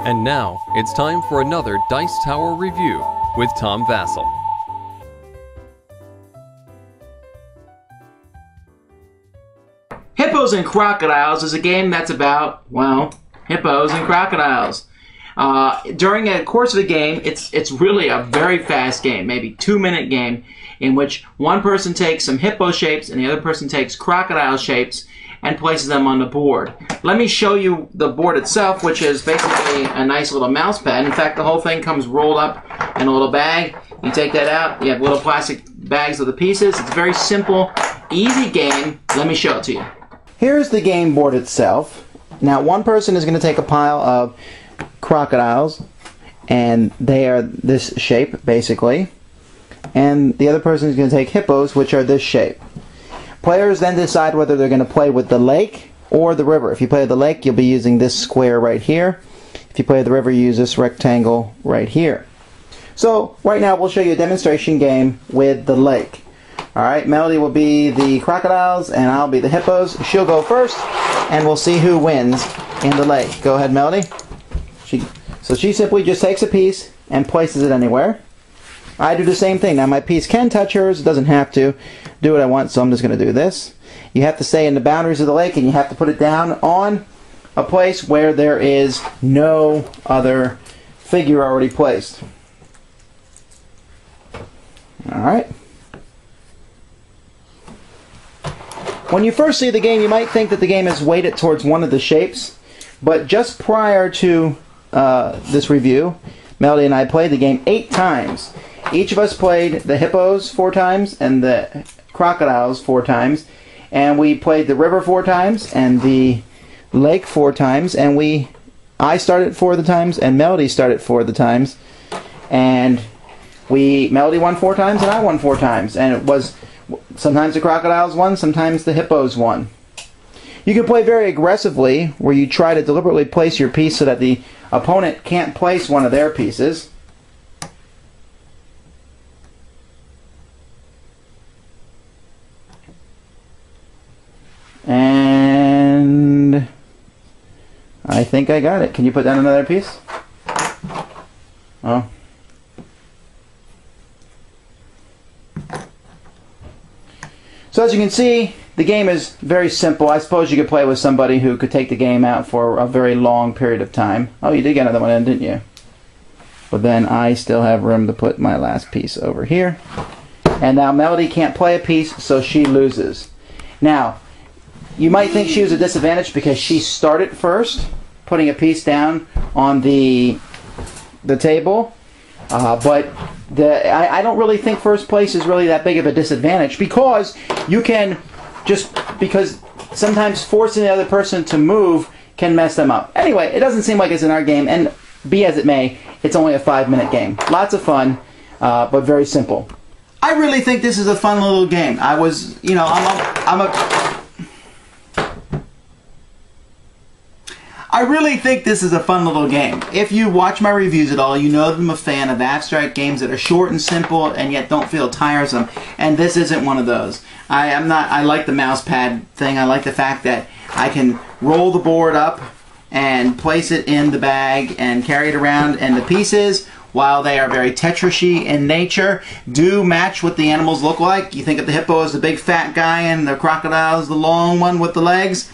And now, it's time for another Dice Tower review with Tom Vasel. Hippos and Crocodiles is a game that's about, well, hippos and crocodiles. During the course of the game, it's really a very fast game, maybe 2-minute game, in which one person takes some hippo shapes and the other person takes crocodile shapes and places them on the board. Let me show you the board itself, which is basically a nice little mouse pad. In fact, the whole thing comes rolled up in a little bag. You take that out, you have little plastic bags of the pieces. It's a very simple, easy game. Let me show it to you. Here's the game board itself. Now, one person is going to take a pile of crocodiles, and they are this shape, basically. And the other person is going to take hippos, which are this shape. Players then decide whether they're going to play with the lake or the river. If you play with the lake, you'll be using this square right here. If you play with the river, you use this rectangle right here. So, right now, we'll show you a demonstration game with the lake. Alright, Melody will be the crocodiles, and I'll be the hippos. She'll go first, and we'll see who wins in the lake. Go ahead, Melody. So she simply just takes a piece and places it anywhere. I do the same thing. Now my piece can touch hers. It doesn't have to do what I want, so I'm just going to do this. You have to stay in the boundaries of the lake, and you have to put it down on a place where there is no other figure already placed. Alright. When you first see the game, you might think that the game is weighted towards one of the shapes, but just prior to this review, Melody and I played the game 8 times. Each of us played the hippos 4 times and the crocodiles 4 times, and we played the river 4 times and the lake 4 times, and I started 4 of the times and Melody started 4 of the times, and Melody won 4 times and I won 4 times, and it was sometimes the crocodiles won, sometimes the hippos won. You can play very aggressively, where you try to deliberately place your piece so that the opponent can't place one of their pieces. And I think I got it. Can you put down another piece? Oh. So as you can see, the game is very simple. I suppose you could play with somebody who could take the game out for a very long period of time. Oh, you did get another one in, didn't you? But then I still have room to put my last piece over here. And now Melody can't play a piece, so she loses. Now, you might think she was at a disadvantage because she started first, putting a piece down on the table. But I don't really think first place is really that big of a disadvantage, because you can because sometimes forcing the other person to move can mess them up. Anyway, it doesn't seem like it's in our game, and be as it may, it's only a 5-minute game. Lots of fun, but very simple. I really think this is a fun little game. I really think this is a fun little game. If you watch my reviews at all, you know that I'm a fan of abstract games that are short and simple and yet don't feel tiresome. And this isn't one of those. I like the mouse pad thing. I like the fact that I can roll the board up and place it in the bag and carry it around, and the pieces, while they are very Tetris-y in nature, do match what the animals look like. You think of the hippo as the big fat guy and the crocodile as the long one with the legs.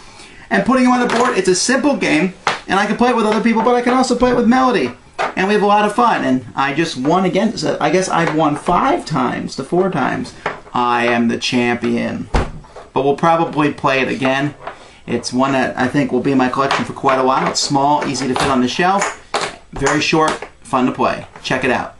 And putting them on the board, it's a simple game, and I can play it with other people, but I can also play it with Melody. And we have a lot of fun, and I just won again. So I guess I've won 5 times to 4 times. I am the champion. But we'll probably play it again. It's one that I think will be in my collection for quite a while. It's small, easy to fit on the shelf, very short, fun to play. Check it out.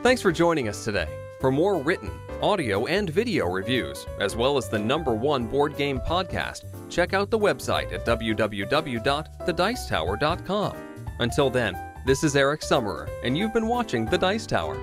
Thanks for joining us today. For more written, audio, and video reviews, as well as the #1 board game podcast, check out the website at www.thedicetower.com. Until then, this is Eric Summerer, and you've been watching The Dice Tower.